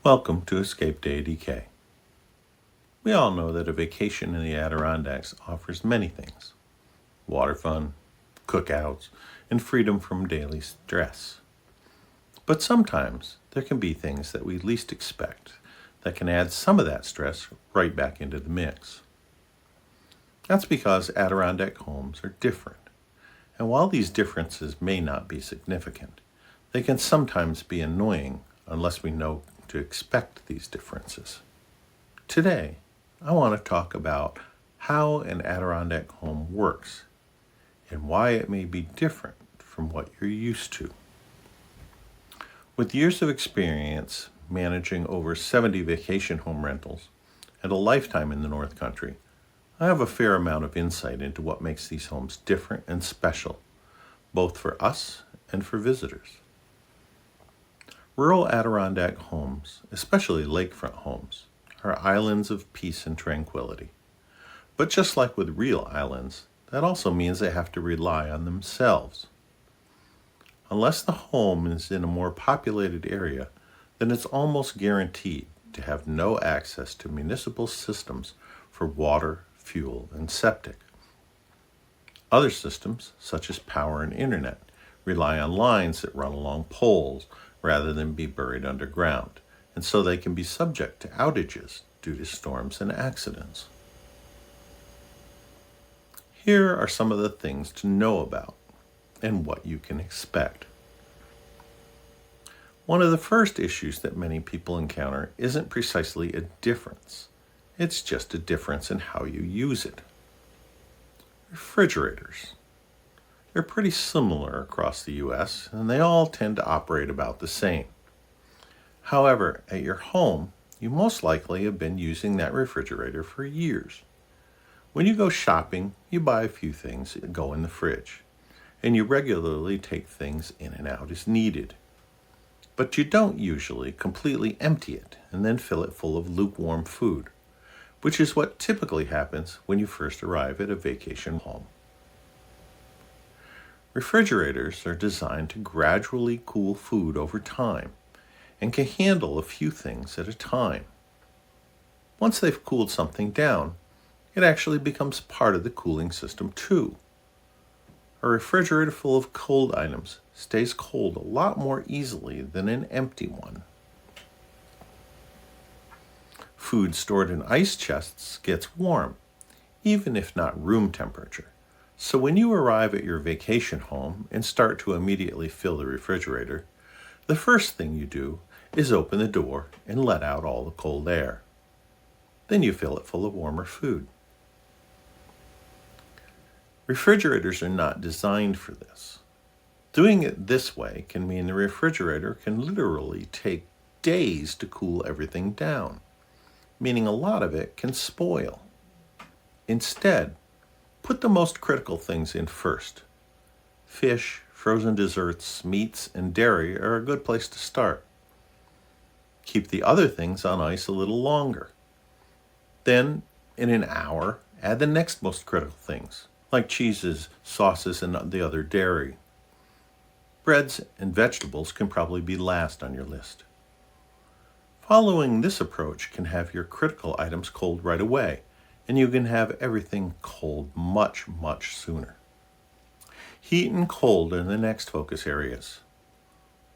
Welcome to Escape Day DK. We all know that a vacation in the Adirondacks offers many things: water fun, cookouts, and freedom from daily stress. But sometimes there can be things that we least expect that can add some of that stress right back into the mix. That's because Adirondack homes are different. And while these differences may not be significant, they can sometimes be annoying unless we know to expect these differences. Today, I want to talk about how an Adirondack home works and why it may be different from what you're used to. With years of experience managing over 70 vacation home rentals and a lifetime in the North Country, I have a fair amount of insight into what makes these homes different and special, both for us and for visitors. Rural Adirondack homes, especially lakefront homes, are islands of peace and tranquility. But just like with real islands, that also means they have to rely on themselves. Unless the home is in a more populated area, then it's almost guaranteed to have no access to municipal systems for water, fuel, and septic. Other systems, such as power and internet, rely on lines that run along poles rather than be buried underground, and so they can be subject to outages due to storms and accidents. Here are some of the things to know about and what you can expect. One of the first issues that many people encounter isn't precisely a difference. It's just a difference in how you use it. Refrigerators. They're pretty similar across the U.S., and they all tend to operate about the same. However, at your home, you most likely have been using that refrigerator for years. When you go shopping, you buy a few things that go in the fridge, and you regularly take things in and out as needed. But you don't usually completely empty it and then fill it full of lukewarm food, which is what typically happens when you first arrive at a vacation home. Refrigerators are designed to gradually cool food over time and can handle a few things at a time. Once they've cooled something down, it actually becomes part of the cooling system too. A refrigerator full of cold items stays cold a lot more easily than an empty one. Food stored in ice chests gets warm, even if not room temperature. So when you arrive at your vacation home and start to immediately fill the refrigerator, the first thing you do is open the door and let out all the cold air. Then you fill it full of warmer food. Refrigerators are not designed for this. Doing it this way can mean the refrigerator can literally take days to cool everything down, meaning a lot of it can spoil. Instead, put the most critical things in first. Fish, frozen desserts, meats, and dairy are a good place to start. Keep the other things on ice a little longer. Then, in an hour, add the next most critical things, like cheeses, sauces, and the other dairy. Breads and vegetables can probably be last on your list. Following this approach can have your critical items cold right away, and you can have everything cold much, much sooner. Heat and cold are the next focus areas.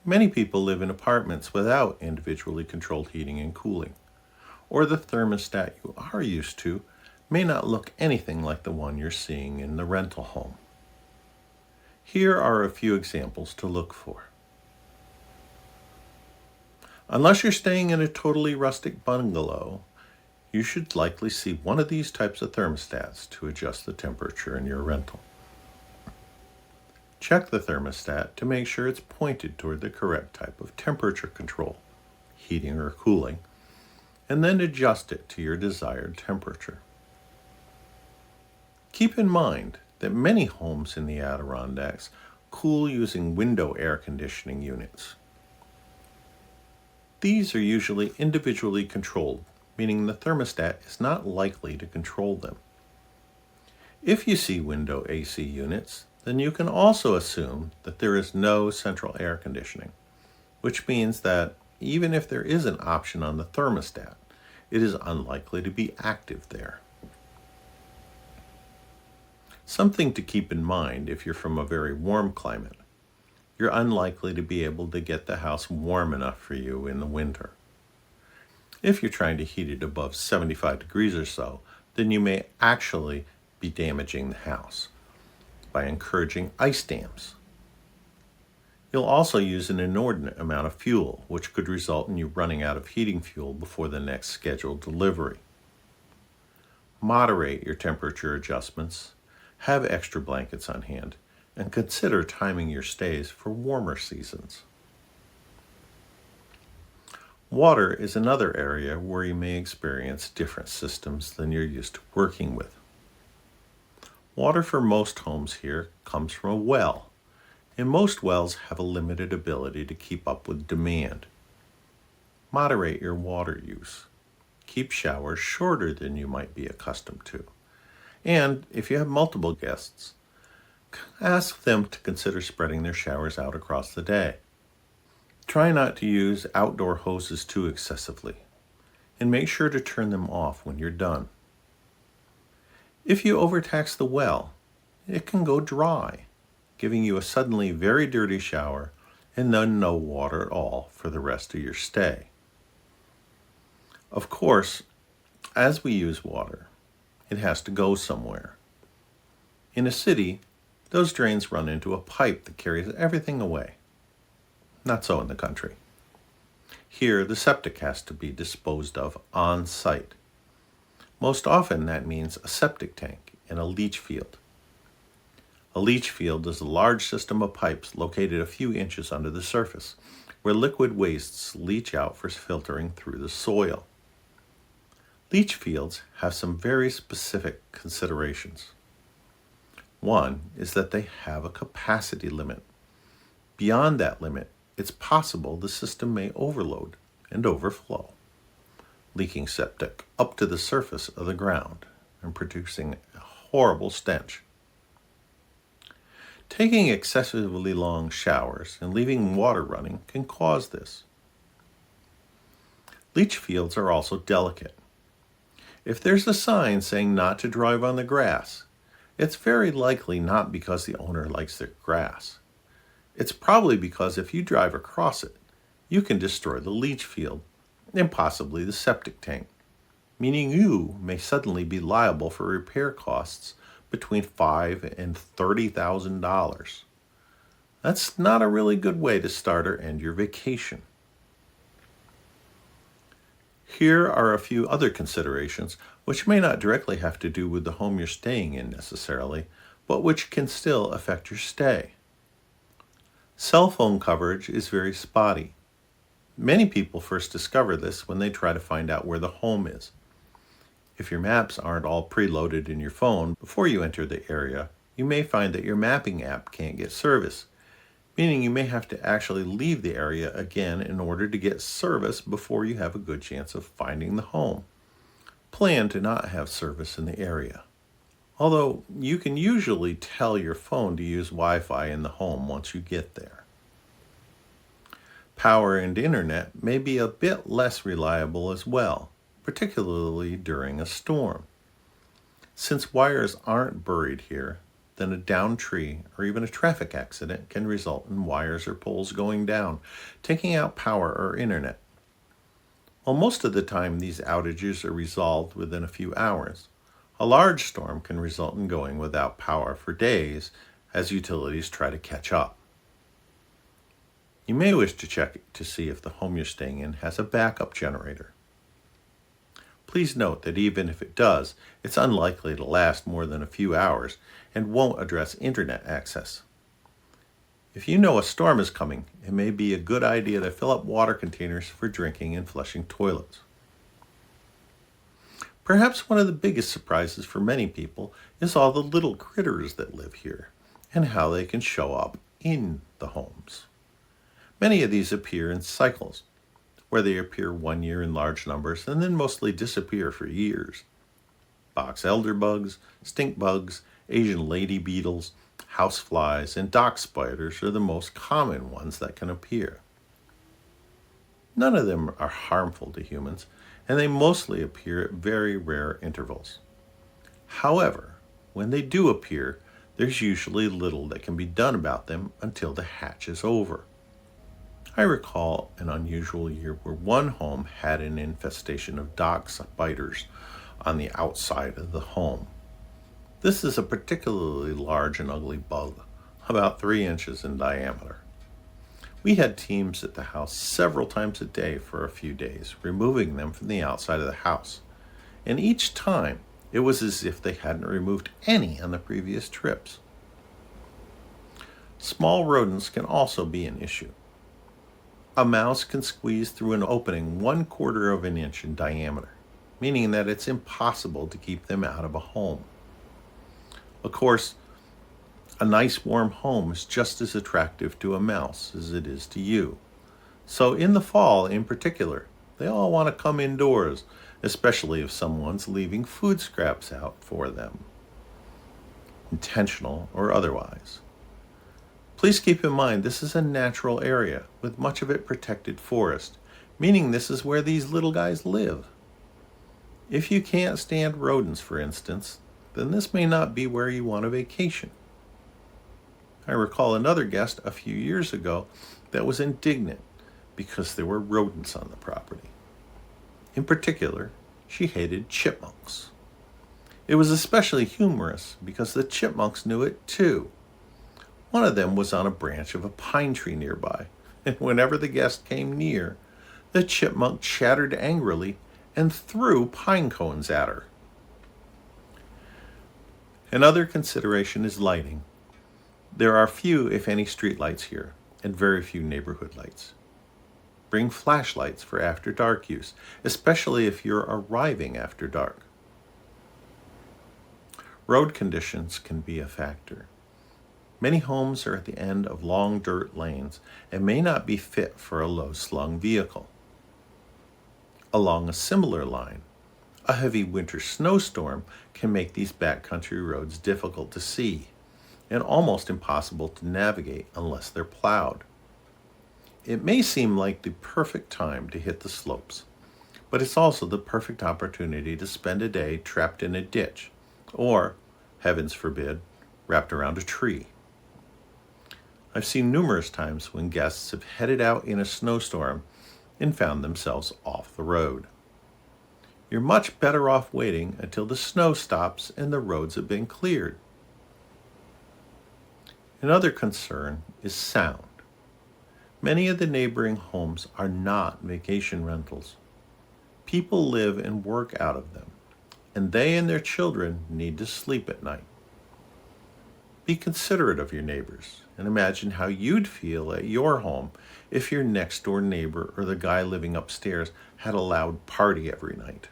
Many people live in apartments without individually controlled heating and cooling, or the thermostat you are used to may not look anything like the one you're seeing in the rental home. Here are a few examples to look for. Unless you're staying in a totally rustic bungalow, you should likely see one of these types of thermostats to adjust the temperature in your rental. Check the thermostat to make sure it's pointed toward the correct type of temperature control, heating or cooling, and then adjust it to your desired temperature. Keep in mind that many homes in the Adirondacks cool using window air conditioning units. These are usually individually controlled, meaning the thermostat is not likely to control them. If you see window AC units, then you can also assume that there is no central air conditioning, which means that even if there is an option on the thermostat, it is unlikely to be active there. Something to keep in mind if you're from a very warm climate. You're unlikely to be able to get the house warm enough for you in the winter. If you're trying to heat it above 75 degrees or so, then you may actually be damaging the house by encouraging ice dams. You'll also use an inordinate amount of fuel, which could result in you running out of heating fuel before the next scheduled delivery. Moderate your temperature adjustments, have extra blankets on hand, and consider timing your stays for warmer seasons. Water is another area where you may experience different systems than you're used to working with. Water for most homes here comes from a well, and most wells have a limited ability to keep up with demand. Moderate your water use. Keep showers shorter than you might be accustomed to. And if you have multiple guests, ask them to consider spreading their showers out across the day. Try not to use outdoor hoses too excessively, and make sure to turn them off when you're done. If you overtax the well, it can go dry, giving you a suddenly very dirty shower and then no water at all for the rest of your stay. Of course, as we use water, it has to go somewhere. In a city, those drains run into a pipe that carries everything away. Not so in the country. Here, the septic has to be disposed of on site. Most often, that means a septic tank and a leach field. A leach field is a large system of pipes located a few inches under the surface, where liquid wastes leach out for filtering through the soil. Leach fields have some very specific considerations. One is that they have a capacity limit. Beyond that limit, it's possible the system may overload and overflow, leaking septic up to the surface of the ground and producing a horrible stench. Taking excessively long showers and leaving water running can cause this. Leach fields are also delicate. If there's a sign saying not to drive on the grass, it's very likely not because the owner likes their grass. It's probably because if you drive across it, you can destroy the leach field and possibly the septic tank, meaning you may suddenly be liable for repair costs between $5,000 and $30,000. That's not a really good way to start or end your vacation. Here are a few other considerations which may not directly have to do with the home you're staying in necessarily, but which can still affect your stay. Cell phone coverage is very spotty. Many people first discover this when they try to find out where the home is. If your maps aren't all preloaded in your phone before you enter the area, you may find that your mapping app can't get service, meaning you may have to actually leave the area again in order to get service before you have a good chance of finding the home. Plan to not have service in the area. Although you can usually tell your phone to use Wi-Fi in the home once you get there. Power and internet may be a bit less reliable as well, particularly during a storm. Since wires aren't buried here, then a downed tree or even a traffic accident can result in wires or poles going down, taking out power or internet. While most of the time these outages are resolved within a few hours, a large storm can result in going without power for days as utilities try to catch up. You may wish to check to see if the home you're staying in has a backup generator. Please note that even if it does, it's unlikely to last more than a few hours and won't address internet access. If you know a storm is coming, it may be a good idea to fill up water containers for drinking and flushing toilets. Perhaps one of the biggest surprises for many people is all the little critters that live here and how they can show up in the homes. Many of these appear in cycles, where they appear one year in large numbers and then mostly disappear for years. Box elder bugs, stink bugs, Asian lady beetles, house flies, and dock spiders are the most common ones that can appear. None of them are harmful to humans, and they mostly appear at very rare intervals. However, when they do appear, there's usually little that can be done about them until the hatch is over. I recall an unusual year where one home had an infestation of dock spiders on the outside of the home. This is a particularly large and ugly bug, about 3 inches in diameter. We had teams at the house several times a day for a few days, removing them from the outside of the house. And each time, it was as if they hadn't removed any on the previous trips. Small rodents can also be an issue. A mouse can squeeze through an opening 1/4 of an inch in diameter, meaning that it's impossible to keep them out of a home. Of course, a nice warm home is just as attractive to a mouse as it is to you. So in the fall in particular, they all want to come indoors, especially if someone's leaving food scraps out for them, intentional or otherwise. Please keep in mind this is a natural area with much of it protected forest, meaning this is where these little guys live. If you can't stand rodents, for instance, then this may not be where you want a vacation. I recall another guest a few years ago that was indignant because there were rodents on the property. In particular, she hated chipmunks. It was especially humorous because the chipmunks knew it too. One of them was on a branch of a pine tree nearby, and whenever the guest came near, the chipmunk chattered angrily and threw pine cones at her. Another consideration is lighting. There are few, if any, streetlights here, and very few neighborhood lights. Bring flashlights for after dark use, especially if you're arriving after dark. Road conditions can be a factor. Many homes are at the end of long dirt lanes and may not be fit for a low-slung vehicle. Along a similar line, a heavy winter snowstorm can make these backcountry roads difficult to see and almost impossible to navigate unless they're plowed. It may seem like the perfect time to hit the slopes, but it's also the perfect opportunity to spend a day trapped in a ditch or, heavens forbid, wrapped around a tree. I've seen numerous times when guests have headed out in a snowstorm and found themselves off the road. You're much better off waiting until the snow stops and the roads have been cleared. Another concern is sound. Many of the neighboring homes are not vacation rentals. People live and work out of them, and they and their children need to sleep at night. Be considerate of your neighbors and imagine how you'd feel at your home if your next door neighbor or the guy living upstairs had a loud party every night.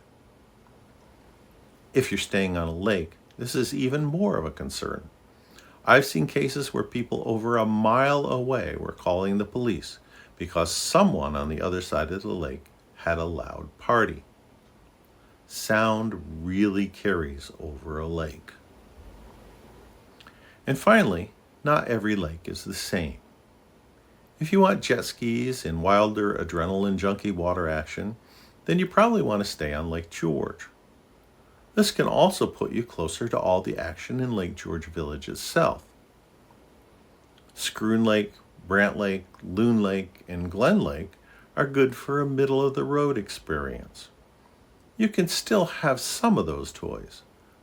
If you're staying on a lake, this is even more of a concern. I've seen cases where people over a mile away were calling the police because someone on the other side of the lake had a loud party. Sound really carries over a lake. And finally, not every lake is the same. If you want jet skis and wilder adrenaline junkie water action, then you probably want to stay on Lake George. This can also put you closer to all the action in Lake George Village itself. Schroon Lake, Brant Lake, Loon Lake, and Glen Lake are good for a middle-of-the-road experience. You can still have some of those toys,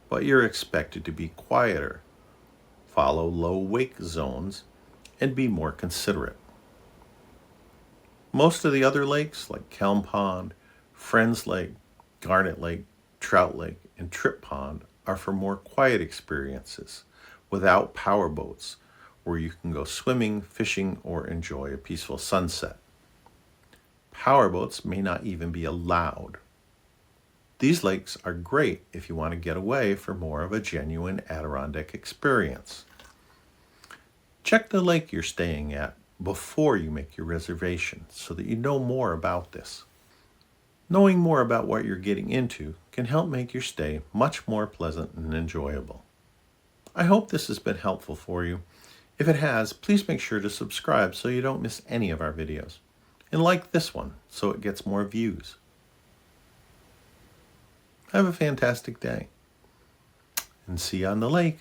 but you're expected to be quieter, follow low wake zones, and be more considerate. Most of the other lakes, like Kelm Pond, Friends Lake, Garnet Lake, Trout Lake, and Trip Pond, are for more quiet experiences without power boats where you can go swimming, fishing, or enjoy a peaceful sunset. Power boats may not even be allowed. These lakes are great if you want to get away for more of a genuine Adirondack experience. Check the lake you're staying at before you make your reservation so that you know more about this. Knowing more about what you're getting into can help make your stay much more pleasant and enjoyable. I hope this has been helpful for you. If it has, please make sure to subscribe so you don't miss any of our videos. And like this one so it gets more views. Have a fantastic day and see you on the lake.